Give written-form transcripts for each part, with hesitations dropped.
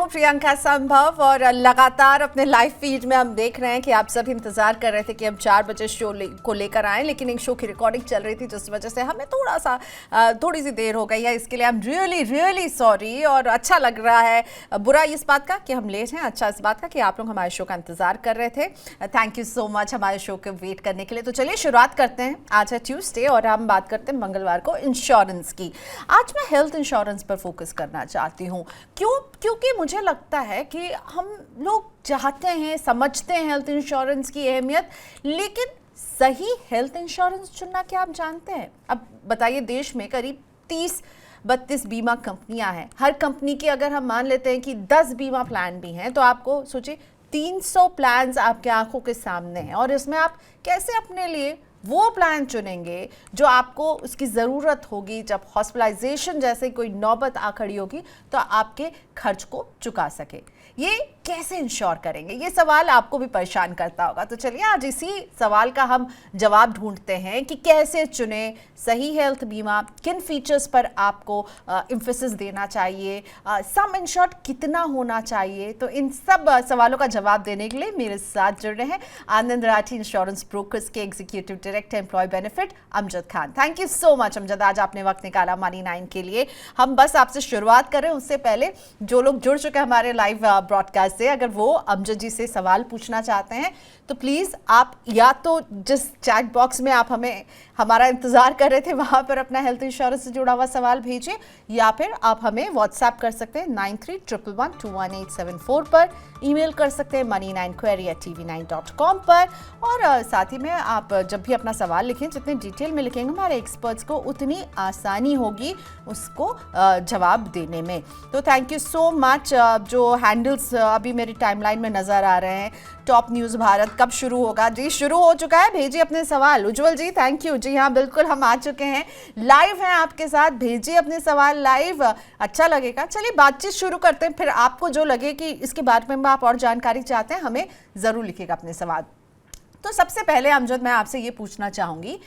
हूं प्रियंका संभव और लगातार अपने लाइव फीड में हम देख रहे हैं कि आप सभी इंतजार कर रहे थे कि हम 4 बजे शो को लेकर आएं, लेकिन एक शो की रिकॉर्डिंग चल रही थी जिस वजह से हमें थोड़ी सी देर हो गई है। इसके लिए आई एम रियली सॉरी। और अच्छा लग रहा है, बुरा इस बात का कि हम लेट हैं, अच्छा इस बात का कि आप लोग हमारे शो का इंतजार कर रहे थे। थैंक यू सो मच हमारे शो के वेट करने के लिए। तो चलिए शुरुआत करते हैं। आज है ट्यूसडे और हम बात करते हैं मंगलवार को इंश्योरेंस की। आज मैं हेल्थ इंश्योरेंस पर फोकस करना चाहती हूँ। क्योंकि मुझे लगता है कि हम लोग चाहते हैं, समझते हैं हेल्थ इंश्योरेंस की अहमियत, लेकिन सही हेल्थ इंश्योरेंस चुनना क्या आप जानते हैं? अब बताइए, देश में करीब 30-32 बीमा कंपनियां हैं। हर कंपनी की अगर हम मान लेते हैं कि 10 बीमा प्लान भी हैं, तो आपको सोचिए 300 प्लान्स आपके आंखों के सामने हैं और इसमें आप कैसे अपने लिए वो प्लान चुनेंगे जो आपको उसकी ज़रूरत होगी, जब हॉस्पिटलाइजेशन जैसे कोई नौबत आ खड़ी होगी तो आपके खर्च को चुका सके। ये कैसे इंश्योर करेंगे, ये सवाल आपको भी परेशान करता होगा। तो चलिए आज इसी सवाल का हम जवाब ढूंढते हैं कि कैसे चुने सही हेल्थ बीमा, किन फीचर्स पर आपको एम्फेसिस देना चाहिए, सम इंश्योर्ड कितना होना चाहिए। तो इन सब सवालों का जवाब देने के लिए मेरे साथ जुड़ रहे हैं आनंद राठी इंश्योरेंस ब्रोकर्स के executive director employee benefit Amjad Khan. Thank you so much Amjad, आज आपने वक्त निकाला मनी 9 के लिए। हम बस आपसे शुरुआत करें उससे पहले जो लोग जुड़ चुके हैं हमारे लाइव ब्रॉडकास्ट से, अगर वो अमजद जी से सवाल पूछना चाहते हैं तो प्लीज़ आप या तो जिस चैट बॉक्स में आप हमारा इंतज़ार कर रहे थे वहाँ पर अपना हेल्थ इंश्योरेंस से जुड़ा हुआ सवाल भेजिए, या फिर आप हमें व्हाट्सएप कर सकते हैं 9311121874 पर, ईमेल कर सकते हैं money9query@tv9.com पर। और साथ ही में आप जब भी अपना सवाल लिखें, जितने डिटेल में लिखेंगे हमारे एक्सपर्ट्स को उतनी आसानी होगी उसको जवाब देने में। तो थैंक यू सो मच। जो हैंडल्स अभी मेरी टाइमलाइन में नज़र आ रहे हैं, टॉप न्यूज़ भारत कब शुरू होगा? जी शुरू हो चुका है, भेजिए अपने सवाल। उज्जवल जी थैंक यू। जी हाँ बिल्कुल, हम आ चुके हैं, लाइव हैं आपके साथ, भेजिए अपने सवाल लाइव, अच्छा लगेगा। चलिए बातचीत शुरू करते हैं, फिर आपको जो लगे कि इसके बारे में आप और जानकारी चाहते हैं हमें ज़रूर लिखिएगा अपने सवाल। तो सबसे पहले अमजद, मैं आपसे ये पूछना चाहूँगी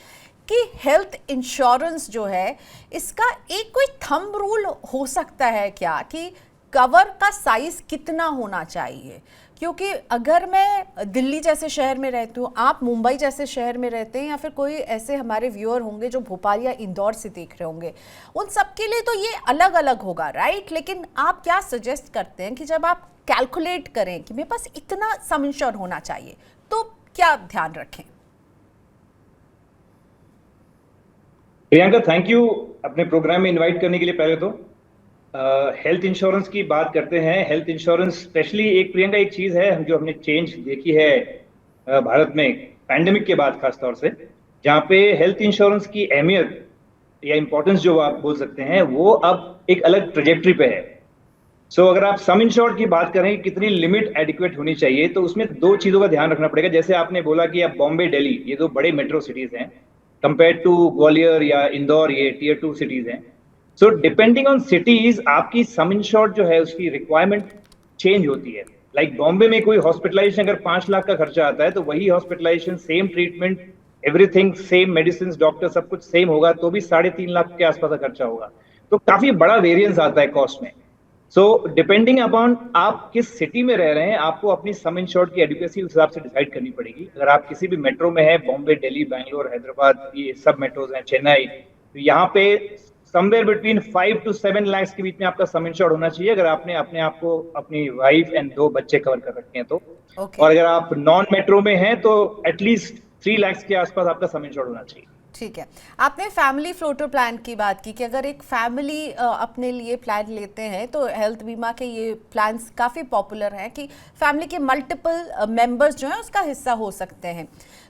कि हेल्थ इंश्योरेंस जो है इसका एक कोई थंब रूल हो सकता है क्या कि कवर का साइज कितना होना चाहिए? क्योंकि अगर मैं दिल्ली जैसे शहर में रहती हूँ, आप मुंबई जैसे शहर में रहते हैं, या फिर कोई ऐसे हमारे व्यूअर होंगे जो भोपाल या इंदौर से देख रहे होंगे, उन सब के लिए तो ये अलग अलग होगा, राइट? लेकिन आप क्या सजेस्ट करते हैं कि जब आप कैलकुलेट करें कि मेरे पास इतना सम इंश्योर होना चाहिए, तो क्या ध्यान रखें? प्रियंका थैंक यू अपने प्रोग्राम में इनवाइट करने के लिए। पहले तो हेल्थ इंश्योरेंस की बात करते हैं। हेल्थ इंश्योरेंस स्पेशली प्रियंका एक चीज है जो हमने चेंज देखी है भारत में पैंडेमिक के बाद, खास तौर से जहाँ पे हेल्थ इंश्योरेंस की अहमियत या इंपॉर्टेंस जो आप बोल सकते हैं वो अब एक अलग ट्रेजेक्टरी पे है। सो अगर आप सम इंश्योर्ड की बात करें कितनी लिमिट एडिक्वेट होनी चाहिए, तो उसमें 2 चीजों का ध्यान रखना पड़ेगा। जैसे आपने बोला कि आप बॉम्बे, दिल्ली, ये 2 बड़े मेट्रो सिटीज हैं कंपेयर टू ग्वालियर या इंदौर, ये टियर 2 सिटीज हैं। सो डिपेंडिंग ऑन सिटीज आपकी सम इंश्योर्ड जो है उसकी रिक्वायरमेंट चेंज होती है। लाइक बॉम्बे में कोई हॉस्पिटलाइजेशन अगर 5 लाख का खर्चा आता है, तो वही hospitalisation, same treatment, everything same, medicine, doctor सब कुछ सेम होगा तो भी 3.5 लाख के आसपास का खर्चा होगा। तो काफी बड़ा वेरिएंस आता है कॉस्ट में। सो डिपेंडिंग अपॉन आप किस सिटी में रह रहे हैं, आपको अपनी सम इंश्योर्ड की एडिक्वेसी उस हिसाब से डिसाइड करनी पड़ेगी। अगर आप किसी भी मेट्रो में है, बॉम्बे, दिल्ली, बैंगलोर, हैदराबाद, ये सब मेट्रोज हैं, चेन्नई, तो यहाँ पे समवेयर बिटवीन 5 to 7 लाख के बीच में आपका सम इंश्योर्ड होना चाहिए अगर आपने अपने आप को, अपनी वाइफ एंड 2 बच्चे कवर कर रखे हैं तो। और अगर आप नॉन मेट्रो में हैं तो एटलीस्ट 3 लाख के आसपास आपका सम इंश्योर्ड होना चाहिए। ठीक है, आपने फैमिली फ्लोटर प्लान की बात की कि अगर एक फैमिली अपने लिए प्लान लेते हैं तो हेल्थ बीमा के ये प्लान्स काफ़ी पॉपुलर हैं कि फैमिली के मल्टीपल मेंबर्स जो हैं उसका हिस्सा हो सकते हैं।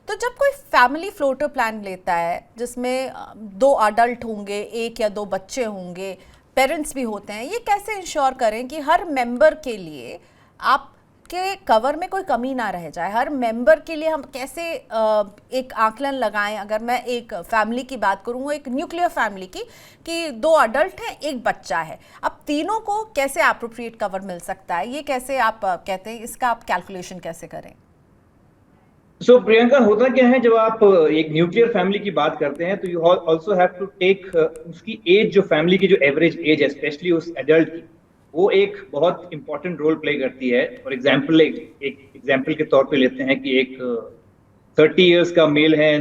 तो जब कोई फैमिली फ्लोटर प्लान लेता है जिसमें 2 अडल्ट होंगे, 1 या 2 बच्चे होंगे, पेरेंट्स भी होते हैं, ये कैसे इंश्योर करें कि हर मेंबर के लिए आप के कवर में कोई कमी ना रह जाए? हर मेंबर के लिए हम कैसे एक आकलन लगाएं? अगर मैं एक फैमिली की बात करूँ, एक न्यूक्लियर फैमिली की, कि 2 अडल्ट हैं, 1 बच्चा है, अब तीनों को कैसे एप्रोप्रिएट कवर मिल सकता है? ये कैसे आप कहते हैं, इसका आप कैलकुलेशन कैसे करें? सो प्रियंका, होता क्या है, जब आप एक न्यूक्लियर फैमिली की बात करते हैं तो you also have to take उसकी एज, जो फैमिली की जो एवरेज एज है स्पेशली उस एडल्ट की, वो एक बहुत इंपॉर्टेंट रोल प्ले करती है। फॉर एग्जाम्पल एक एग्जाम्पल के तौर पे लेते हैं कि एक 30 इयर्स का मेल है,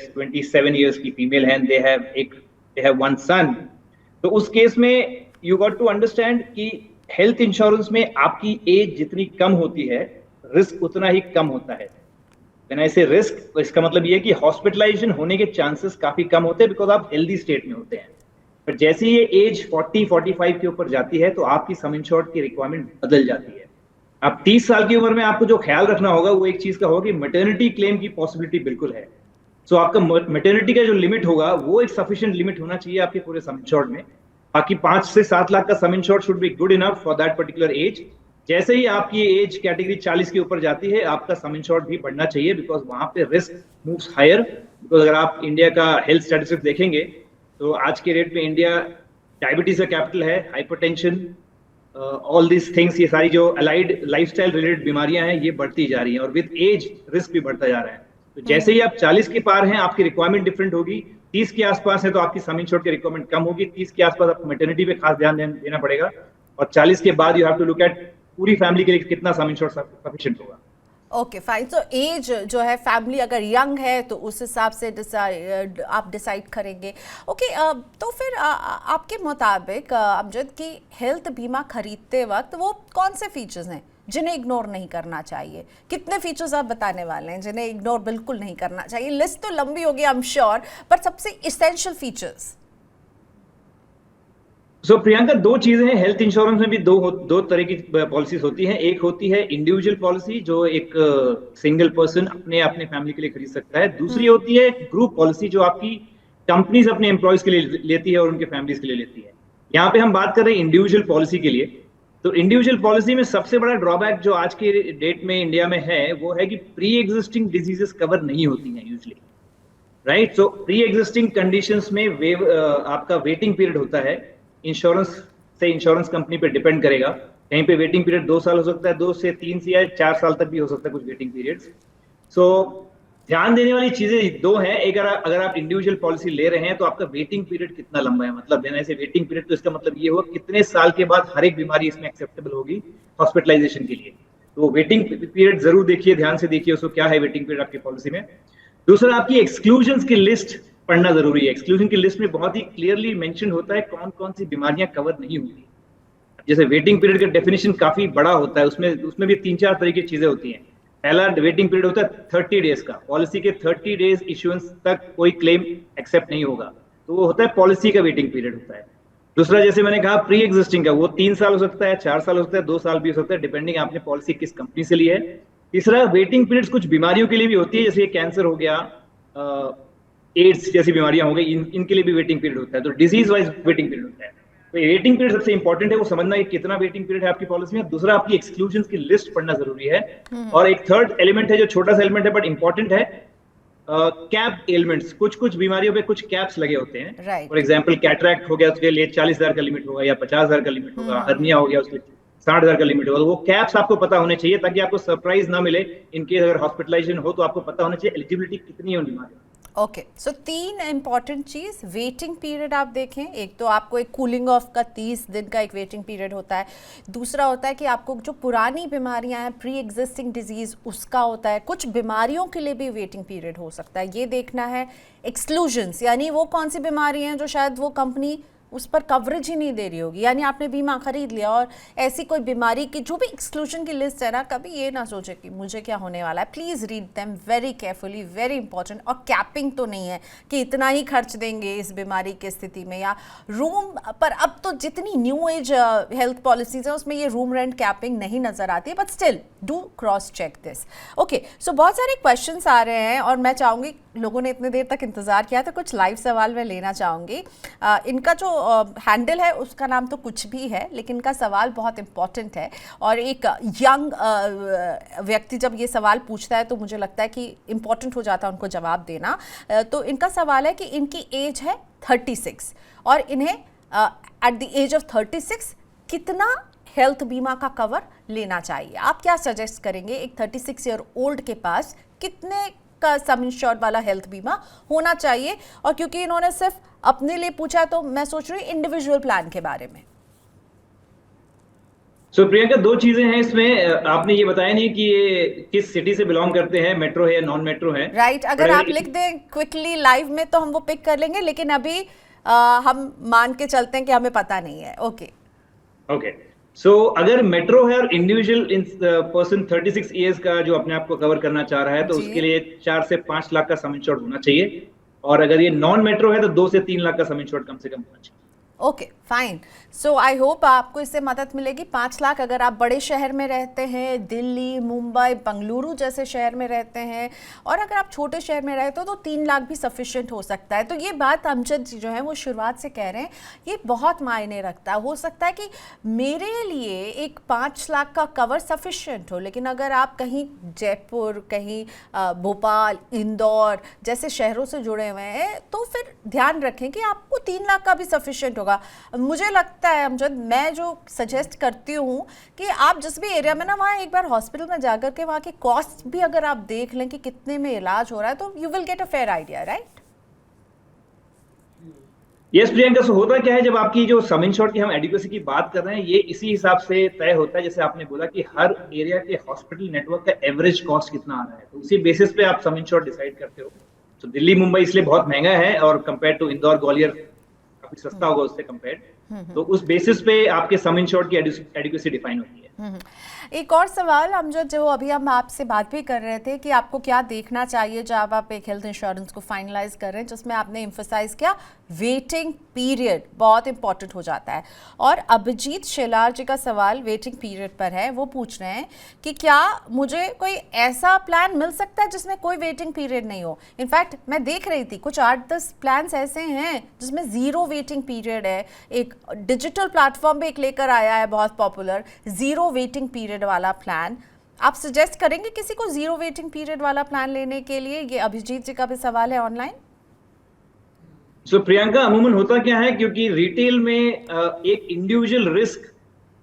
27 इयर्स की फीमेल है, दे हैव वन सन। तो उस केस में यू गॉट टू अंडरस्टैंड कि हेल्थ इंश्योरेंस में आपकी एज जितनी कम होती है, रिस्क उतना ही कम होता है। व्हेन आई से रिस्क, इसका मतलब ये है कि हॉस्पिटलाइजेशन होने के चांसेस काफी कम होते हैं, बिकॉज आप हेल्दी स्टेट में होते हैं। पर जैसे ही ये एज 40-45 के ऊपर जाती है तो आपकी सम इंश्योर्ड की रिक्वायरमेंट बदल जाती है। अब 30 साल की उम्र में आपको जो ख्याल रखना होगा वो एक चीज का होगा कि मैटरनिटी क्लेम की पॉसिबिलिटी बिल्कुल है। सो आपका मैटरनिटी का जो लिमिट होगा वो एक सफिशिएंट लिमिट होना चाहिए आपके पूरे सम इंश्योर्ड में। बाकी 5 से 7 लाख का सम insured should be good enough for that particular age. जैसे ही आपकी एज कैटेगरी 40 के ऊपर जाती है, आपका सम इंश्योर्ड भी बढ़ना चाहिए, बिकॉज वहां पे रिस्क मूव्स हायर। बिकॉज अगर आप इंडिया का हेल्थ स्टैटिस्टिक्स देखेंगे तो आज के रेट में इंडिया डायबिटीज का कैपिटल है, हाइपरटेंशन, ऑल दिस थिंग्स, ये सारी जो अलाइड लाइफस्टाइल रिलेटेड बीमारियां हैं ये बढ़ती जा रही हैं, और विद एज रिस्क भी बढ़ता जा रहा है। तो जैसे ही आप 40 के पार हैं आपकी रिक्वायरमेंट डिफरेंट होगी। 30 के आसपास है तो आपकी सम इंश्योर्ड की रिक्वायरमेंट कम होगी। 30 के आसपास आपको मैटरनिटी पे खास ध्यान देना पड़ेगा, और 40 के बाद you have to look at पूरी फैमिली के लिए कितना सम इंश्योर्ड सफिशिएंट होगा। Okay fine. तो एज जो है, फैमिली अगर यंग है तो उस हिसाब से आप डिसाइड करेंगे। ओके तो फिर आपके मुताबिक अमजद की हेल्थ बीमा खरीदते वक्त वो कौन से फीचर्स हैं जिन्हें इग्नोर नहीं करना चाहिए? कितने फीचर्स आप बताने वाले हैं जिन्हें इग्नोर बिल्कुल नहीं करना चाहिए? लिस्ट तो लंबी होगी आई एम श्योर, पर सबसे इसेंशियल फीचर्स। सो प्रियंका, दो चीजें हैं हेल्थ इंश्योरेंस में भी। दो तरह की पॉलिसीज होती हैं। एक होती है इंडिविजुअल पॉलिसी जो एक सिंगल पर्सन अपने अपने फैमिली के लिए खरीद सकता है। दूसरी होती है ग्रुप पॉलिसी जो आपकी कंपनीज अपने एम्प्लॉयज के लिए लेती है और उनके फैमिलीज के लिए लेती है। यहाँ पे हम बात कर रहे हैं इंडिविजुअल पॉलिसी के लिए। तो इंडिविजुअल पॉलिसी में सबसे बड़ा ड्रॉबैक जो आज के डेट में इंडिया में है वो है कि प्री एग्जिस्टिंग डिजीजेस कवर नहीं होती हैं यूजली, राइट। सो प्री एग्जिस्टिंग कंडीशंस में आपका वेटिंग पीरियड होता है। इंश्योरेंस से इंश्योरेंस कंपनी पे डिपेंड करेगा। कहीं पे वेटिंग पीरियड 2 साल हो सकता है, 2 से 3 से या 4 साल तक भी हो सकता है कुछ वेटिंग पीरियड्स। सो ध्यान देने वाली चीजें दो हैं। एक, अगर आप इंडिविजुअल पॉलिसी ले रहे हैं तो आपका वेटिंग पीरियड कितना लंबा है। मतलब देना से वेटिंग पीरियड, तो इसका मतलब ये होगा कितने साल के बाद हर एक बीमारी इसमें एक्सेप्टेबल होगी हॉस्पिटलाइजेशन के लिए। तो वेटिंग पीरियड जरूर देखिए, ध्यान से देखिए उसको क्या है वेटिंग पीरियड आपकी पॉलिसी में। दूसरा, आपकी एक्सक्लूजन की लिस्ट पढ़ना जरूरी है। एक्सक्लूजन की लिस्ट में बहुत ही क्लियरली मेंशन होता है कौन कौन सी बीमारियां कवर नहीं होती। जैसे वेटिंग पीरियड का डेफिनेशन काफी बड़ा होता है, उसमें भी 3-4 तरह की चीजें होती हैं। पहला वेटिंग पीरियड होता है 30 डेज का। पॉलिसी के 30 डेज इश्यूएंस तक कोई क्लेम एक्सेप्ट नहीं होगा, तो वो होता है पॉलिसी का वेटिंग पीरियड होता है। दूसरा, जैसे मैंने कहा प्री एग्जिस्टिंग का, वो 3 साल हो सकता है, 4 साल हो सकता है, 2 साल भी हो सकता है, डिपेंडिंग आपने पॉलिसी किस कंपनी से ली है। तीसरा, वेटिंग पीरियड कुछ बीमारियों के लिए भी होती है, जैसे कैंसर हो गया, एड्स जैसी बीमारियां हो गई, इनके लिए भी वेटिंग पीरियड होता है। तो डिजीज वाइज वेटिंग पीरियड होता है। तो वेटिंग पीरियड सबसे इंपॉर्टेंट है, वो समझना है कितना वेटिंग पीरियड है आपकी पॉलिसी में। दूसरा, आपकी एक्सक्लूजन की लिस्ट पढ़ना जरूरी है। और एक थर्ड एलिमेंट है जो छोटा सा एलिमेंट है बट इंपॉर्टेंट है, कैप एलिमेंट्स। कुछ बीमारियों पे कुछ कैप्स लगे होते हैं। फॉर एग्जाम्पल कैटरैक्ट हो गया, उसके लिए 40,000 का लिमिट होगा या 50,000 का लिमिट होगा। हर्निया हो गया, उसके 60,000 का लिमिट होगा। तो वो कैप्स आपको पता होने चाहिए ताकि आपको सरप्राइज ना मिले। इनकेस अगर हॉस्पिटलाइजेशन हो तो आपको पता होना चाहिए एलिजिबिलिटी कितनी है उन बीमारियों। ओके, सो 3 इंपॉर्टेंट चीज़। वेटिंग पीरियड आप देखें, एक तो आपको एक कूलिंग ऑफ का 30 दिन का एक वेटिंग पीरियड होता है। दूसरा होता है कि आपको जो पुरानी बीमारियां हैं, प्री एग्जिस्टिंग डिजीज़, उसका होता है। कुछ बीमारियों के लिए भी वेटिंग पीरियड हो सकता है, ये देखना है। एक्सक्लूजन्स, यानी वो कौन सी बीमारी हैं जो शायद वो कंपनी उस पर कवरेज ही नहीं दे रही होगी। यानी आपने बीमा खरीद लिया और ऐसी कोई बीमारी की जो भी एक्सक्लूजन की लिस्ट है ना, कभी ये ना सोचे कि मुझे क्या होने वाला है। Please read them very carefully, very important. और कैपिंग तो नहीं है कि इतना ही खर्च देंगे इस बीमारी की स्थिति में, या रूम पर। अब तो जितनी न्यू एज हेल्थ पॉलिसीज है उसमें ये रूम रेंट कैपिंग नहीं नज़र आती है, but still do cross check this. Okay, so बहुत सारे क्वेश्चंस आ रहे हैं और मैं चाहूँगी, लोगों ने इतने देर तक इंतज़ार किया तो कुछ लाइव सवाल मैं लेना चाहूँगी। इनका जो हैंडल है उसका नाम तो कुछ भी है, लेकिन इनका सवाल बहुत इंपॉर्टेंट है। और एक यंग व्यक्ति जब ये सवाल पूछता है तो मुझे लगता है कि इम्पॉर्टेंट हो जाता है उनको जवाब देना। तो इनका सवाल है कि इनकी एज है 36 और इन्हें एट द एज ऑफ 36 कितना हेल्थ बीमा का कवर लेना चाहिए? आप क्या सजेस्ट करेंगे? एक 36 ईयर ओल्ड के पास कितने का सम इंश्योर्ड वाला हेल्थ बीमा होना चाहिए? और क्योंकि इन्होंने सिर्फ अपने लिए पूछा है तो मैं सोच रही हूँ इंडिविजुअल प्लान के बारे में। सो प्रियंका, दो चीजें हैं इसमें। आपने ये बताया नहीं कि ये किस सिटी से बिलोंग करते हैं, मेट्रो है या नॉन मेट्रो है। राइट, बट अगर अगर आप लिख दें क्विकली लाइव में तो हम वो पिक कर लेंगे, लेकिन अभी हम मान के चलते हैं कि हमें पता नहीं है। ओके ओके, सो अगर मेट्रो है और इंडिविजुअल पर्सन 36 ईयर्स का जो अपने आप को कवर करना चाह रहा है, तो उसके जी, लिए 4 से 5 लाख का सम इंश्योर्ड होना चाहिए। और अगर ये नॉन मेट्रो है तो 2 से 3 लाख का सम इंश्योर्ड कम से कम होना चाहिए। Okay fine. So I hope आपको इससे मदद मिलेगी। 5 लाख अगर आप बड़े शहर में रहते हैं, दिल्ली, मुंबई, बेंगलुरु जैसे शहर में रहते हैं, और अगर आप छोटे शहर में रहते हो तो 3 लाख भी सफिशिएंट हो सकता है। तो ये बात अमजद जी जो है वो शुरुआत से कह रहे हैं, ये बहुत मायने रखता है। हो सकता है कि मेरे लिए एक 5 लाख का कवर सफिशिएंट हो, लेकिन अगर आप कहीं जयपुर, कहीं भोपाल, इंदौर जैसे शहरों से जुड़े हुए हैं, तो फिर ध्यान रखें कि आपको 3 लाख का भी सफिशिएंट होगा। मुझे लगता है अमजद, मैं जो सजेस्ट करती हूँ कि आप जिस भी एरिया में ना, वहाँ एक बार हॉस्पिटल में जाकर के वहाँ की कॉस्ट भी अगर आप देख लें कि कितने में इलाज हो रहा है, तो you will get a fair idea, right? Yes Priyanka, so होता क्या है, जब आपकी जो सम इंश्योर्ड की हम एडिक्वेसी की बात कर रहे हैं, ये इसी हिसाब से तय होता है, जैसे आपने बोला कि हर एरिया के हॉस्पिटल नेटवर्क का एवरेज कॉस्ट कितना आ रहा है, तो उसी बेसिस पे आप सम इंश्योर्ड डिसाइड करते हो। तो दिल्ली मुंबई इसलिए बहुत महंगा है, और कंपेयर टू इंदौर ग्वालियर काफी सस्ता होगा उससे कंपेयर। तो उस बेसिस पे आपके सम इंश्योर्ड की एडिक्वेसी डिफाइन होती है। एक और सवाल अमजद, जो अभी हम आपसे बात भी कर रहे थे कि आपको क्या देखना चाहिए जब आप एक हेल्थ इंश्योरेंस को फाइनलाइज कर रहे हैं, जिसमें आपने एम्फसाइज किया वेटिंग पीरियड बहुत इंपॉर्टेंट हो जाता है। और अभिजीत शेलार जी का सवाल वेटिंग पीरियड पर है। वो पूछ रहे हैं कि क्या मुझे कोई ऐसा प्लान मिल सकता है जिसमें कोई वेटिंग पीरियड नहीं हो। इनफैक्ट मैं देख रही थी कुछ 8-10 प्लान्स ऐसे हैं जिसमें ज़ीरो वेटिंग पीरियड है। एक डिजिटल प्लेटफॉर्म पे एक लेकर आया है बहुत पॉपुलर, ज़ीरो वेटिंग पीरियड वाला प्लान। आप सजेस्ट करेंगे किसी को ज़ीरो वेटिंग पीरियड वाला प्लान लेने के लिए? ये अभिजीत जी का भी सवाल है ऑनलाइन। सो प्रियंका, अमूमन होता क्या है, क्योंकि रिटेल में एक इंडिविजुअल रिस्क,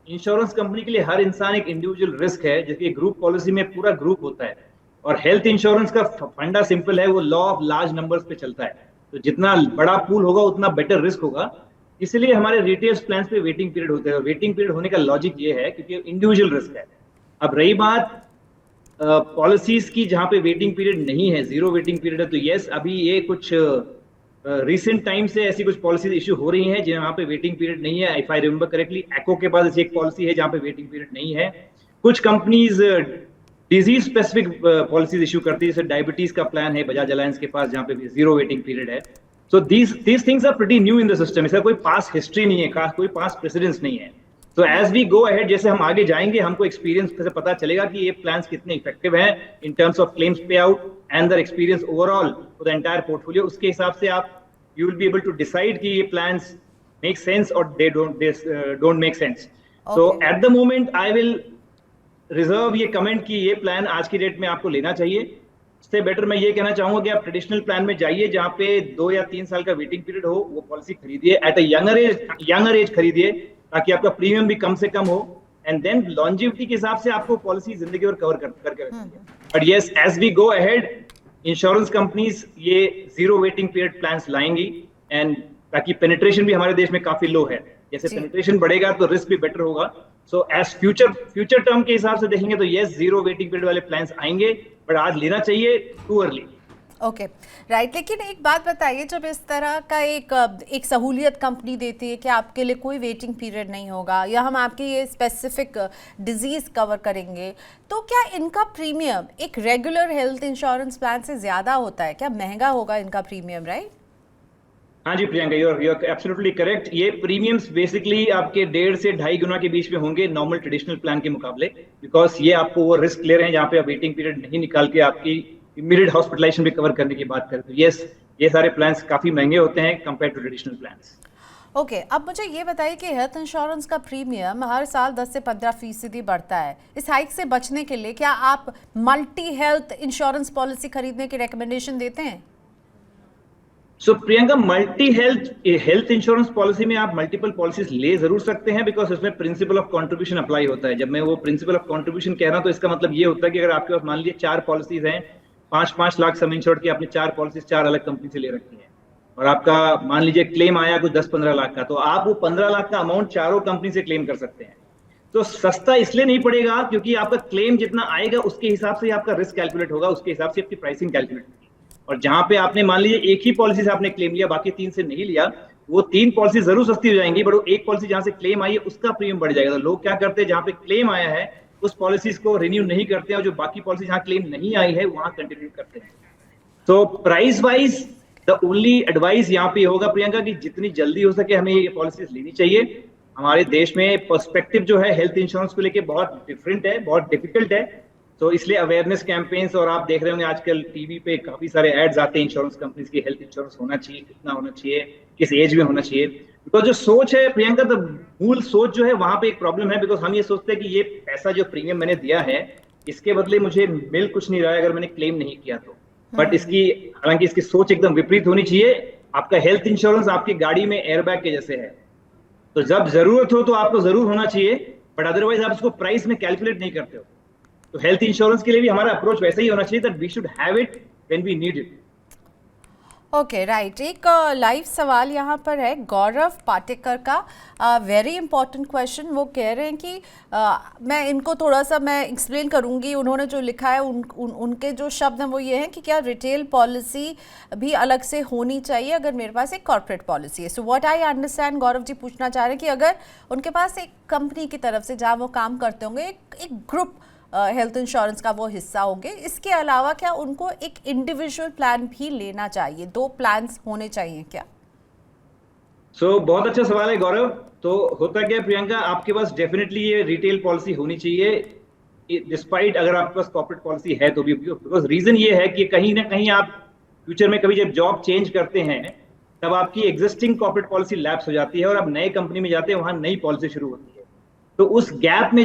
इंश्योरेंस कंपनी के लिए हर इंसान एक इंडिविजुअल रिस्क है, जबकि ग्रुप पॉलिसी में पूरा ग्रुप होता है। और हेल्थ इंश्योरेंस का फंडा सिंपल है, वो लॉ ऑफ लार्ज नंबर्स पे चलता है। तो जितना बड़ा पूल होगा उतना बेटर रिस्क होगा, इसलिए हमारे रिटेल प्लान पे वेटिंग पीरियड होते हैं। वेटिंग पीरियड होने का लॉजिक ये है क्योंकि इंडिविजुअल रिस्क है। अब रही बात पॉलिसीज की, जहां पे वेटिंग पीरियड नहीं है, जीरो वेटिंग पीरियड है, तो यस, अभी ये कुछ रिसेंट टाइम से ऐसी कुछ पॉलिसीज इश्यू हो रही हैं जहां पे वेटिंग पीरियड नहीं है। इफ आई रिमेंबर करेक्टली, एको के पास ऐसी एक पॉलिसी है जहां पे वेटिंग पीरियड नहीं है। कुछ companies disease specific policies issue करती है, जैसे डायबिटीज का प्लान है बजाज अलायंस के पास, जहां पे जीरो वेटिंग पीरियड है। So these things are pretty new in the system. इसका कोई पास हिस्ट्री नहीं है, कोई पास प्रेसिडेंस नहीं है। तो एज वी गो अहेड, जैसे हम आगे जाएंगे, हमको एक्सपीरियंस से पता चलेगा कि ये प्लान्स कितने इफेक्टिव हैं इन टर्म्स ऑफ क्लेम्स पे out and the experience overall for the entire portfolio. उसके हिसाब से आप you will be able to decide कि ये plans make sense or they don't make sense. Okay. So at the moment I will reserve ये comment कि ये plan आज की डेट में आपको लेना चाहिए। इससे बेटर मैं ये कहना चाहूंगा कि आप ट्रेडिशनल प्लान में जाइए, जहाँ पे 2 या 3 साल का वेटिंग पीरियड हो, वो पॉलिसी खरीदिए एट अ यंगर एज खरीदिए, ताकि आपका प्रीमियम भी कम से कम हो, एंड देन लॉन्जिविटी के हिसाब से आपको पॉलिसी जिंदगी भर कवर करके रखेंगे। But yes, as we go ahead, insurance companies ये जीरो वेटिंग पीरियड प्लान्स लाएंगी, एंड ताकि पेनिट्रेशन भी हमारे देश में काफी लो है। जैसे पेनिट्रेशन बढ़ेगा तो रिस्क भी बेटर होगा। सो एज फ्यूचर टर्म के हिसाब से देखेंगे तो यस, जीरो वेटिंग पीरियड वाले प्लान्स आएंगे, बट आज लेना चाहिए टू अर्ली। ओके राइट, लेकिन एक बात बताइए, जब इस तरह का एक सहूलियत कंपनी देती है कि आपके लिए कोई वेटिंग पीरियड नहीं होगा, या हम आपकी ये स्पेसिफिक डिजीज़ कवर करेंगे, तो क्या इनका प्रीमियम एक रेगुलर हेल्थ इंश्योरेंस प्लान से ज़्यादा होता है? क्या महंगा होगा इनका प्रीमियम, राइट? हाँ जी Priyanka, you are absolutely correct. ये प्रीमियम्स बेसिकली आपके 1.5 से 2.5 गुना के बीच में होंगे नॉर्मल ट्रेडिशनल प्लान के मुकाबले, बिकॉज ये आपको वो रिस्क ले रहे हैं जहाँ पे आप वेटिंग पीरियड नहीं निकाल के आपकी इमीडिएट हॉस्पिटलाइजेशन भी कवर करने की बात करते हैं। यस, ये सारे प्लान्स काफी महंगे होते हैं compare to traditional plans. Okay, अब मुझे ये बताइए कि हेल्थ इंश्योरेंस का प्रीमियम हर साल 10 से 15% बढ़ता है। इस हाइक से बचने के लिए क्या आप मल्टी हेल्थ इंश्योरेंस पॉलिसी खरीदने की रिकमेंडेशन देते हैं? So Priyanka, multi health insurance policy में आप मल्टीपल पॉलिसीज ले जरूर सकते हैं, बिकॉज उसमें प्रिंसिपल ऑफ कंट्रीब्यूशन अप्लाई होता है। जब मैं वो प्रिंसिपल ऑफ कंट्रीब्यूशन कह रहा हूं, तो इसका मतलब ये होता है कि अगर आपके पास मान लीजिए 4 पॉलिसीज हैं, 5-5 लाख सम इंश्योर्ड की, आपने 4 पॉलिसीज 4 अलग कंपनी से ले रखी है, और आपका मान लीजिए क्लेम आया कुछ 10-15 लाख का, तो आप वो 15 लाख का अमाउंट चारों कंपनी से क्लेम कर सकते हैं। तो सस्ता इसलिए नहीं पड़ेगा क्योंकि आपका क्लेम जितना आएगा उसके हिसाब से ही आपका रिस्क कैलकुलेट होगा, उसके हिसाब से आपकी प्राइसिंग कैलकुलेट होगी। और जहां पे आपने मान लीजिए एक ही पॉलिसी से आपने क्लेम लिया, बाकी 3 से नहीं लिया, वो 3 पॉलिसी जरूर सस्ती हो जाएंगी, बट वो एक पॉलिसी जहां से क्लेम आई है उसका प्रीमियम बढ़ जाएगा। तो लोग क्या करते हैं, जहां पे क्लेम आया है उस पॉलिसीज को रिन्यू नहीं करते हैं, और जो बाकी पॉलिसी जहां क्लेम नहीं आई है वहां कंटिन्यू करते हैं। तो price wise the only advice यहाँ पे होगा प्रियंका कि जितनी जल्दी हो सके हमें ये पॉलिसीज लेनी चाहिए। हमारे देश में पर्सपेक्टिव जो है हेल्थ इंश्योरेंस को लेके बहुत डिफरेंट है, बहुत डिफिकल्ट है। तो इसलिए अवेयरनेस कैंपेन्स, और आप देख रहे होंगे आजकल टीवी पे काफी सारे एड्स आते हैं इंश्योरेंस कंपनीज की, हेल्थ इंश्योरेंस होना चाहिए, कितना होना चाहिए, किस एज में होना चाहिए। बिकॉज जो सोच है प्रियंका, तो मूल सोच जो है वहां पे एक प्रॉब्लम है। बिकॉज हम ये सोचते हैं कि ये पैसा जो प्रीमियम मैंने दिया है इसके बदले मुझे मिल कुछ नहीं रहा है अगर मैंने क्लेम नहीं किया तो। बट इसकी, हालांकि इसकी सोच एकदम विपरीत होनी चाहिए। आपका हेल्थ इंश्योरेंस आपकी गाड़ी में एयरबैग के जैसे है, तो जब जरूरत हो तो आपको जरूर होना चाहिए, बट अदरवाइज आप उसको प्राइस में कैलकुलेट नहीं करते हो। तो हेल्थ इंश्योरेंस के लिए भी हमारा अप्रोच वैसा ही होना चाहिए, that we should have it when we need it. Okay right, एक लाइव सवाल यहाँ पर है गौरव पाटेकर का, वेरी इंपॉर्टेंट क्वेश्चन। वो कह रहे हैं कि मैं इनको थोड़ा सा मैं एक्सप्लेन करूँगी, उन्होंने जो लिखा है उनके जो शब्द हैं वो ये हैं कि क्या रिटेल पॉलिसी भी अलग से होनी चाहिए अगर मेरे पास एक कॉर्पोरेट पॉलिसी है। So what I understand, Gaurav ji पूछना चाह रहे हैं कि अगर उनके पास एक कंपनी की तरफ से जहाँ वो काम करते होंगे एक ग्रुप हेल्थ इंश्योरेंस का वो हिस्सा होंगे, इसके अलावा क्या उनको एक इंडिविजुअल प्लान भी लेना चाहिए, 2 प्लान्स होने चाहिए क्या? बहुत अच्छा सवाल है गौरव। तो होता क्या है प्रियंका, आपके पास डेफिनेटली ये रिटेल पॉलिसी होनी चाहिए डिस्पाइट अगर आपके पास कॉर्पोरेट पॉलिसी है तो भी। बिकॉज रीजन ये है कि कहीं ना कहीं आप फ्यूचर में कभी जब जॉब चेंज करते हैं तब आपकी एग्जिस्टिंग कॉर्पोरेट पॉलिसी लैप्स हो जाती है और आप नए कंपनी में जाते हैं, वहां नई पॉलिसी शुरू होती है। तो उस गैप में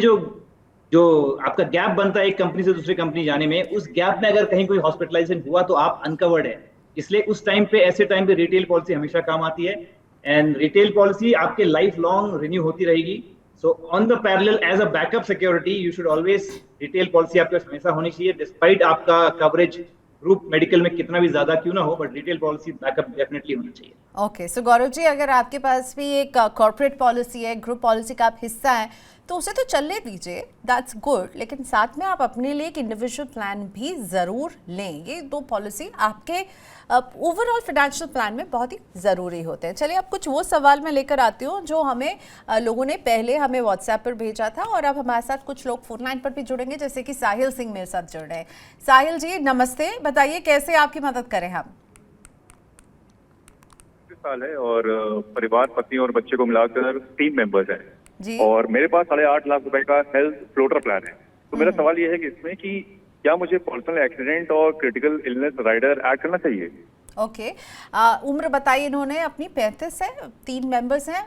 जो आपका गैप बनता है एक कंपनी से दूसरी कंपनी जाने में, उस गैप में अगर कहीं कोई हॉस्पिटलाइजेशन हुआ तो आप अनकवर्ड है। इसलिए उस टाइम पे, ऐसे टाइम पे रिटेल पॉलिसी हमेशा काम आती है, एंड रिटेल पॉलिसी आपके लाइफ लॉन्ग रिन्यू होती रहेगी। So on the parallel as a backup security you should always, retail policy आपके पास हमेशा होनी चाहिए, डिस्पाइट आपका कवरेज ग्रुप मेडिकल में कितना भी ज्यादा क्यों ना हो, but retail policy backup definitely होना चाहिए। ओके, सो गौरव जी, अगर आपके पास भी एक कॉर्पोरेट पॉलिसी है, ग्रुप पॉलिसी का आप हिस्सा है, तो उसे तो चलने दीजिए, दैट्स गुड, लेकिन साथ में आप अपने लिए एक इंडिविजुअल प्लान भी ज़रूर लें। ये 2 पॉलिसी आपके ओवरऑल फाइनेंशियल प्लान में बहुत ही ज़रूरी होते हैं। चलिए अब कुछ वो सवाल मैं लेकर आती हूँ जो हमें लोगों ने पहले हमें व्हाट्सएप पर भेजा था, और अब हमारे साथ कुछ लोग फोन लाइन पर भी जुड़ेंगे, जैसे कि साहिल सिंह मेरे साथ जुड़ रहे हैं। साहिल जी नमस्ते, बताइए कैसे आपकी मदद करें हम? साल है और परिवार, पत्नी और बच्चे को मिलाकर 3 मेंबर्स हैं जी। और मेरे पास 8.5 लाख रुपए का हेल्थ फ्लोटर प्लान है। तो मेरा सवाल ये है कि इसमें कि क्या मुझे पर्सनल एक्सीडेंट और क्रिटिकल इलनेस राइडर ऐड करना चाहिए? ओके, उम्र बताइए इन्होंने अपनी 35 है, 3 मेंबर्स हैं।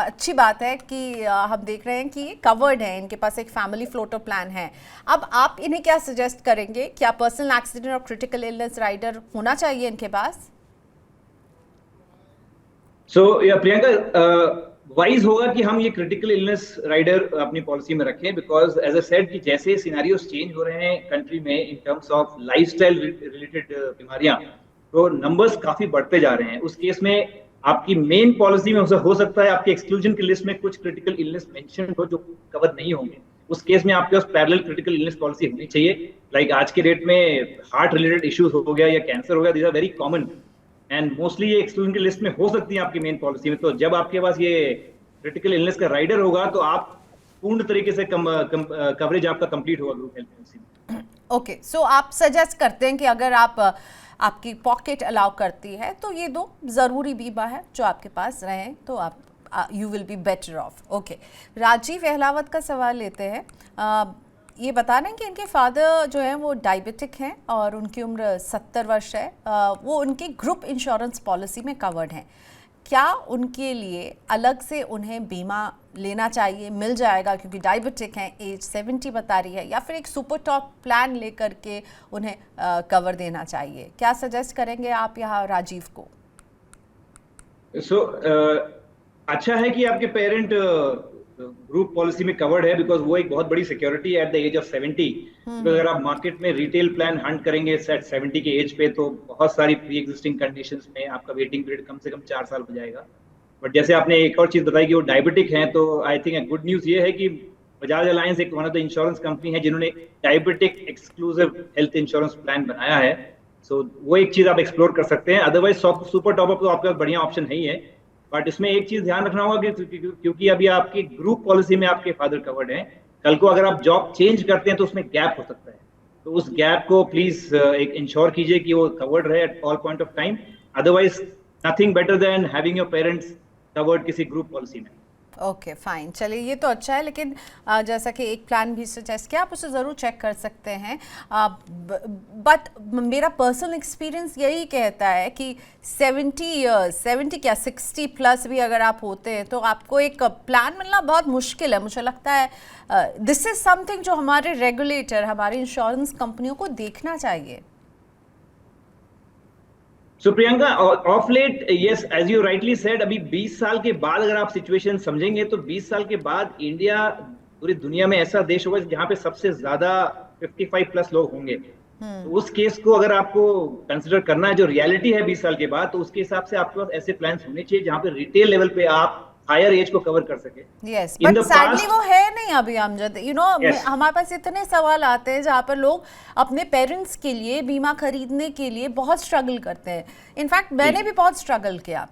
अच्छी बात है कि हम देख रहे हैं कि ये कवर्ड है, इनके पास एक फैमिली फ्लोटर प्लान है। अब आप इन्हें क्या सजेस्ट करेंगे, क्या पर्सनल एक्सीडेंट और क्रिटिकल इलनेस राइडर होना चाहिए इनके पास? प्रियंका, वाइज होगा कि हम ये क्रिटिकल इलनेस राइडर अपनी पॉलिसी में रखें, बिकॉज एज अ सेड कि जैसे सिनेरियोस चेंज हो रहे हैं कंट्री में in terms of lifestyle related बीमारियां, तो नंबर्स काफी बढ़ते जा रहे हैं। उस केस में आपकी मेन पॉलिसी में हो सकता है आपके एक्सक्लूजन की लिस्ट में कुछ क्रिटिकल इलनेस मेंशन हो जो कवर नहीं होंगे। उस केस में आपके पास पैरेलल क्रिटिकल इलनेस पॉलिसी होनी चाहिए। लाइक आज के डेट में हार्ट रिलेटेड इश्यूज हो गया या कैंसर हो गया, these are very common and mostly ये एक्सक्लूजन की लिस्ट में हो सकती है आपकी मेन पॉलिसी में। तो जब आपके पास ये क्रिटिकल इलनेस का राइडर होगा तो आप पूर्ण तरीके से कवरेज आपका कंप्लीट होगा ग्रुप हेल्थ पॉलिसी में। ओके, सो आप सजेस्ट करते हैं कि अगर आपकी पॉकेट अलाउ करती है तो ये 2 ज़रूरी बीमा है जो आपके पास रहें, तो आप you will be better off. Okay, Rajeev Ahlawat का सवाल लेते हैं। ये बता रहे हैं कि इनके फादर जो हैं वो डायबिटिक हैं और उनकी उम्र 70 वर्ष है। वो उनकी ग्रुप इंश्योरेंस पॉलिसी में कवर्ड हैं। क्या उनके लिए अलग से उन्हें बीमा लेना चाहिए, मिल जाएगा क्योंकि डायबिटिक हैं, एज 70 बता रही है, या फिर एक सुपर टॉप प्लान लेकर के उन्हें कवर देना चाहिए? क्या सजेस्ट करेंगे आप यहाँ राजीव को? अच्छा है कि आपके पेरेंट ग्रुप पॉलिसी में कवर्ड है, बिकॉज वो एक बहुत बड़ी सिक्योरिटी है एट द एज ऑफ 70। तो अगर आप मार्केट में रिटेल प्लान हंट करेंगे सेट 70 के एज पे तो बहुत सारी प्री एग्जिस्टिंग कंडीशंस में आपका वेटिंग पीरियड कम से कम 4 साल हो जाएगा। बट जैसे आपने एक और चीज बताई कि वो डायबिटिक हैं, तो आई थिंक गुड न्यूज ये है कि बजाज अलायंस एक one of the insurance company है जिन्होंने diabetic exclusive health insurance plan बनाया है। सो वो एक चीज आप एक्सप्लोर कर सकते हैं। अदरवाइज सुपर टॉप अप तो आपका बढ़िया ऑप्शन है ही है, बट इसमें एक चीज ध्यान रखना होगा कि क्योंकि अभी आपकी ग्रुप पॉलिसी में आपके फादर कवर्ड हैं, कल को अगर आप जॉब चेंज करते हैं तो उसमें गैप हो सकता है, तो उस गैप को प्लीज एक इंश्योर कीजिए कि वो कवर्ड रहे at all point of time. Otherwise nothing better than having your parents covered किसी ग्रुप पॉलिसी में। ओके फाइन, चलिए ये तो अच्छा है, लेकिन जैसा कि एक प्लान भी सजेस्ट किया, आप उसे ज़रूर चेक कर सकते हैं। बट मेरा पर्सनल एक्सपीरियंस यही कहता है कि 70 क्या 60 प्लस भी अगर आप होते हैं तो आपको एक प्लान मिलना बहुत मुश्किल है। मुझे लगता है दिस इज़ समथिंग जो हमारे रेगुलेटर, हमारे इंश्योरेंस कंपनियों को देखना चाहिए। So Priyanka, of late yes, as you rightly said, अभी 20 साल के बाद अगर आप सिचुएशन समझेंगे तो 20 साल के बाद इंडिया पूरी दुनिया में ऐसा देश होगा जहां पे सबसे ज्यादा 55 प्लस लोग होंगे। तो उस केस को अगर आपको कंसिडर करना है, जो रियलिटी है 20 साल के बाद, तो उसके हिसाब से आपके पास ऐसे प्लान्स होने चाहिए जहां पे रिटेल लेवल पे आप हायर एज को कवर कर सके। यस, बट सैडली वो है नहीं अभी अमजद। हमारे पास इतने सवाल आते हैं जहाँ पर लोग अपने पेरेंट्स के लिए बीमा खरीदने के लिए बहुत स्ट्रगल करते हैं। इनफैक्ट मैंने भी बहुत स्ट्रगल किया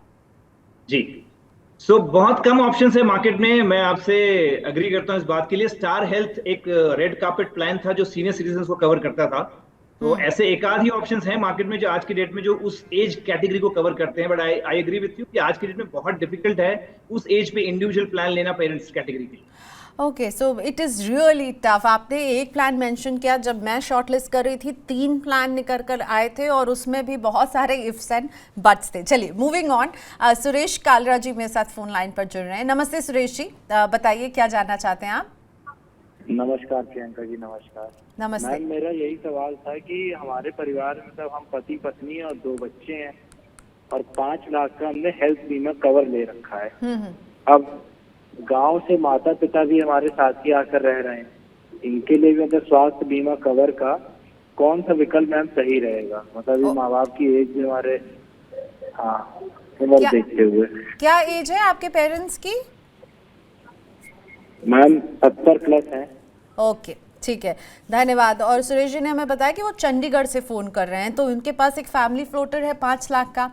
जी। सो बहुत कम ऑप्शंस है मार्केट में, मैं आपसे अग्री करता हूँ इस बात के लिए। स्टार हेल्थ एक रेड कार्पेट प्लान था जो सीनियर सिटीजन को कवर करता था। तो ऐसे एक आध ही ऑप्शंस हैं मार्केट में जो आज की डेट में जो उस एज कैटेगरी को कवर करते हैं। But I agree with you कि आज की डेट में बहुत डिफिकल्ट है उस एज पे इंडिविजुअल प्लान लेना पेरेंट्स कैटेगरी के लिए। Okay, so it is really tough. आपने एक प्लान मेंशन किया, जब मैं शॉर्टलिस्ट कर रही थी 3 प्लान निकल कर आए थे और उसमें भी बहुत सारे इफ्स एंड बट्स थे। चलिए मूविंग ऑन, सुरेश कालरा जी मेरे साथ फोन लाइन पर जुड़ रहे हैं। नमस्ते सुरेश जी, बताइए क्या जानना चाहते हैं आप? नमस्कार प्रियंका जी, नमस्कार। नमस्ते मैम, मेरा यही सवाल था कि हमारे परिवार में सब हम पति पत्नी और 2 बच्चे हैं और 5 लाख का हमने हेल्थ बीमा कवर ले रखा है। अब गांव से माता पिता भी हमारे साथ ही आकर रह रहे हैं, इनके लिए भी मतलब स्वास्थ्य बीमा कवर का कौन सा विकल्प मैम सही रहेगा? मतलब माँ बाप की एज भी हमारे उम्र देखते हुए। क्या एज है आपके पेरेंट्स की? मैम 70 प्लस है। ओके, ठीक है, धन्यवाद। और सुरेश जी ने हमें बताया कि वो चंडीगढ़ से फ़ोन कर रहे हैं, तो उनके पास एक फैमिली फ्लोटर है 5 लाख का,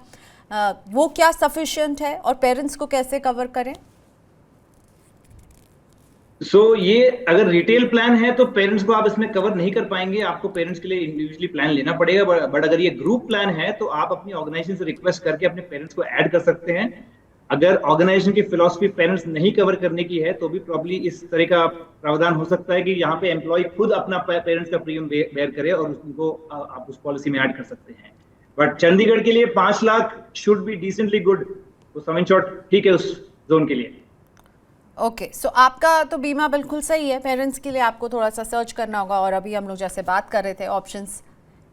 वो क्या सफिशिएंट है और पेरेंट्स को कैसे कवर करें? ये अगर रिटेल प्लान है तो पेरेंट्स को आप इसमें कवर नहीं कर पाएंगे, आपको पेरेंट्स के लिए इंडिविजुअली प्लान लेना पड़ेगा। बट अगर ये ग्रुप प्लान है तो आप अपनी ऑर्गेनाइजेशन से रिक्वेस्ट करके अपने पेरेंट्स को ऐड कर सकते हैं। अगर ऑर्गेनाइजेशन की फिलॉसफी पेरेंट्स नहीं कवर करने की है तो भी प्रॉब्ली इस तरह का प्रावधान हो सकता है कि यहाँ पे एम्प्लॉय खुद अपना पेरेंट्स का प्रीमियम बेयर करे और उनको आप उस पॉलिसी में ऐड कर सकते हैं। बट चंडीगढ़ के लिए 5 lakh should be decently good, तो सम इन शॉर्ट ठीक है उस जोन के लिए। ओके, सो आपका तो बीमा बिल्कुल सही है, पेरेंट्स के लिए आपको थोड़ा सा सर्च करना होगा और अभी हम लोग जैसे बात कर रहे थे ऑप्शंस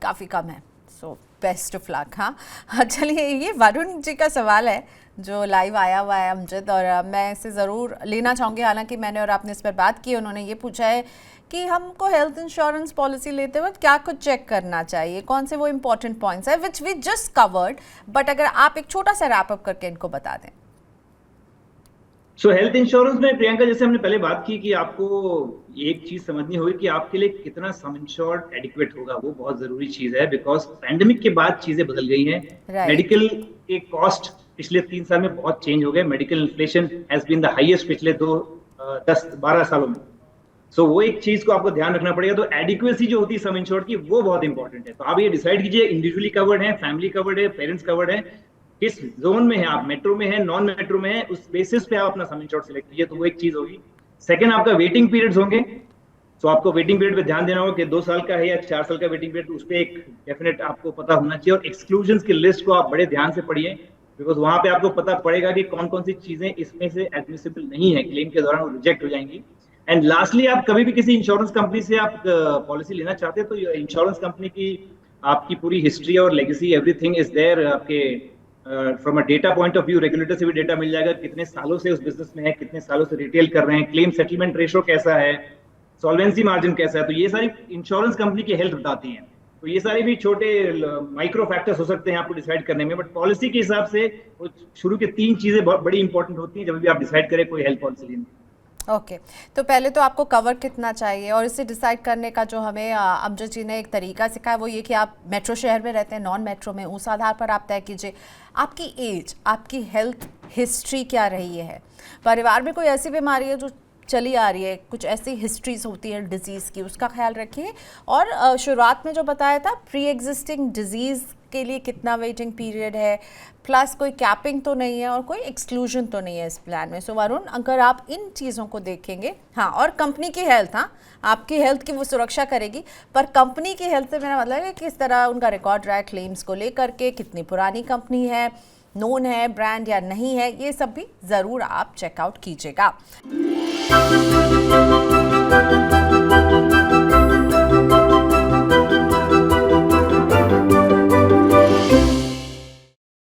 काफ़ी कम है। So best of luck. हाँ, चलिए ये वरुण जी का सवाल है जो लाइव आया हुआ है अमजद, और मैं इसे ज़रूर लेना चाहूँगी। हालांकि मैंने और आपने इस पर बात की, उन्होंने ये पूछा है कि हमको हेल्थ इंश्योरेंस पॉलिसी लेते वक्त क्या कुछ चेक करना चाहिए, कौन से वो इम्पोर्टेंट पॉइंट्स है which we just covered, but अगर आप एक छोटा सा रैप अप करके इनको बता दें। हेल्थ इंश्योरेंस में प्रियंका, जैसे हमने पहले बात की कि आपको एक चीज समझनी होगी कि आपके लिए कितना सम इंश्योर्ड एडिक्वेट होगा, वो बहुत जरूरी चीज है। बिकॉज पैंडेमिक के बाद चीजें बदल गई हैं। मेडिकल के कॉस्ट पिछले 3 साल में बहुत चेंज हो गए। Medical inflation has been the highest पिछले 10-12 सालों में। वो एक चीज को आपको ध्यान रखना पड़ेगा। तो एडिक्वेसी जो होती है सम इंश्योर्ड की, वो बहुत इंपॉर्टेंट है। तो आप ये डिसाइड कीजिए इंडिविजुअली कवर्ड है, फैमिली कवर्ड है, पेरेंट्स कवर्ड है, किस जोन में है आप, मेट्रो में है, नॉन मेट्रो में है, उस बेसिस पे आप अपना सम इंश्योर्ड सिलेक्ट कीजिए। तो वो एक चीज होगी। सेकंड, आपका वेटिंग पीरियड्स होंगे। आपको वेटिंग पीरियड पे ध्यान देना होगा कि 2 साल का है या 4 साल का वेटिंग पीरियड, उस पर एक डेफिनेट आपको पता होना चाहिए। और एक्सक्लूजन्स की लिस्ट को आप बड़े ध्यान से पढ़िए, बिकॉज वहां पे आपको पता पड़ेगा कि कौन कौन सी चीजें इसमें से एडमिसिबल नहीं है, क्लेम के दौरान वो रिजेक्ट हो जाएंगी। एंड लास्टली, आप कभी भी किसी इंश्योरेंस कंपनी से आप पॉलिसी लेना चाहते हैं तो इंश्योरेंस कंपनी की आपकी पूरी हिस्ट्री और लेगेसी एवरीथिंग इज देयर। आपके from a data point of view regulator से भी डेटा मिल जाएगा, कितने सालों से उस बिजनेस में है, कितने सालों से रिटेल कर रहे हैं, क्लेम सेटलमेंट रेशो कैसा है, सॉल्वेंसी मार्जिन कैसा है। तो ये सारी इंश्योरेंस कंपनी की हेल्थ बताती हैं। तो ये सारे भी छोटे माइक्रो फैक्टर्स हो सकते हैं आपको डिसाइड करने में। बट पॉलिसी के हिसाब से शुरू के 3 चीजें बहुत बड़ी इंपॉर्टेंट होती हैं जब भी आप डिसाइड करें कोई हेल्थ पॉलिसी लेनी। ओके तो पहले तो आपको कवर कितना चाहिए और इसे डिसाइड करने का जो हमें अमजद जी ने एक तरीका सिखाया वो ये कि आप मेट्रो शहर में रहते हैं, नॉन मेट्रो में, उस आधार पर आप तय कीजिए आपकी एज, आपकी हेल्थ हिस्ट्री क्या रही है, परिवार में कोई ऐसी बीमारी है जो चली आ रही है, कुछ ऐसी हिस्ट्रीज होती है डिजीज़ की, उसका ख्याल रखिए। और शुरुआत में जो बताया था प्री एग्जिस्टिंग डिजीज़ के लिए कितना वेटिंग पीरियड है, प्लस कोई कैपिंग तो नहीं है और कोई एक्सक्लूजन तो नहीं है इस प्लान में। सो वरुण, अगर आप इन चीज़ों को देखेंगे, हाँ, और कंपनी की हेल्थ, हाँ, आपकी हेल्थ की वो सुरक्षा करेगी, पर कंपनी की हेल्थ से मेरा मतलब है कि किस तरह उनका रिकॉर्ड रहा है क्लेम्स को लेकर के, कितनी पुरानी कंपनी है, नोन है ब्रांड या नहीं है, ये सब भी ज़रूर आप चेकआउट कीजिएगा।